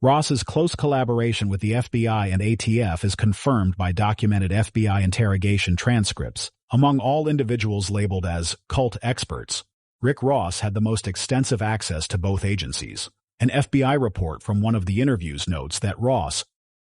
Ross's close collaboration with the FBI and ATF is confirmed by documented FBI interrogation transcripts. Among all individuals labeled as cult experts, Rick Ross had the most extensive access to both agencies. An FBI report from one of the interviews notes that Ross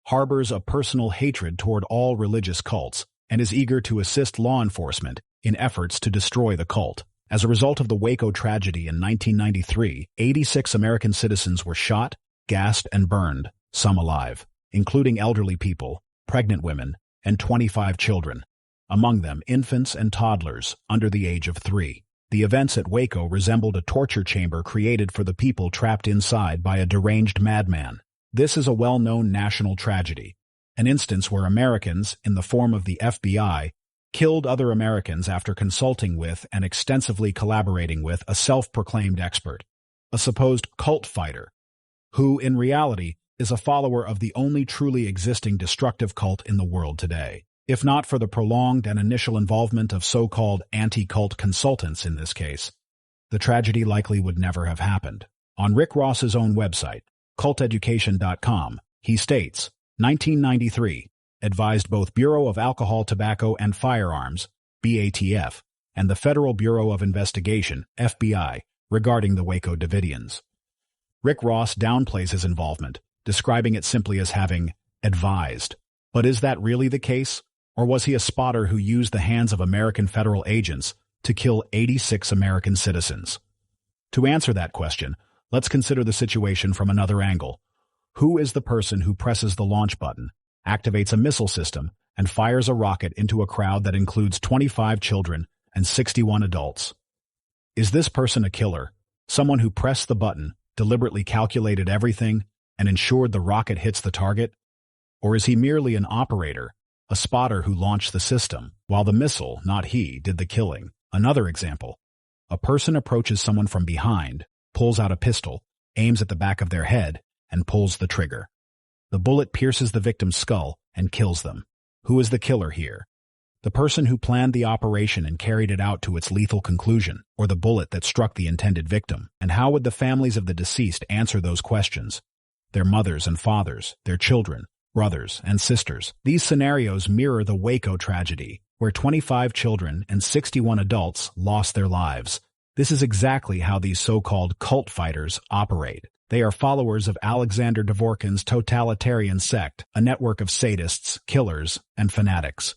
harbors a personal hatred toward all religious cults and is eager to assist law enforcement in efforts to destroy the cult. As a result of the Waco tragedy in 1993, 86 American citizens were shot, gassed, and burned, some alive, including elderly people, pregnant women, and 25 children, among them infants and toddlers under the age of 3. The events at Waco resembled a torture chamber created for the people trapped inside by a deranged madman. This is a well-known national tragedy, an instance where Americans, in the form of the FBI, killed other Americans after consulting with and extensively collaborating with a self-proclaimed expert, a supposed cult fighter, who, in reality, is a follower of the only truly existing destructive cult in the world today. If not for the prolonged and initial involvement of so-called anti-cult consultants in this case, the tragedy likely would never have happened. On Rick Ross's own website, culteducation.com, he states, 1993, advised both Bureau of Alcohol, Tobacco, and Firearms, BATF, and the Federal Bureau of Investigation, FBI, regarding the Waco Davidians. Rick Ross downplays his involvement, describing it simply as having advised. But is that really the case? Or was he a spotter who used the hands of American federal agents to kill 86 American citizens? To answer that question, let's consider the situation from another angle. Who is the person who presses the launch button, activates a missile system, and fires a rocket into a crowd that includes 25 children and 61 adults? Is this person a killer, someone who pressed the button, deliberately calculated everything, and ensured the rocket hits the target? Or is he merely an operator, a spotter who launched the system, while the missile, not he, did the killing? Another example. A person approaches someone from behind, pulls out a pistol, aims at the back of their head, and pulls the trigger. The bullet pierces the victim's skull and kills them. Who is the killer here? The person who planned the operation and carried it out to its lethal conclusion, or the bullet that struck the intended victim? And how would the families of the deceased answer those questions? Their mothers and fathers, their children, brothers, and sisters. These scenarios mirror the Waco tragedy, where 25 children and 61 adults lost their lives. This is exactly how these so-called cult fighters operate. They are followers of Alexander Dvorkin's totalitarian sect, a network of sadists, killers, and fanatics.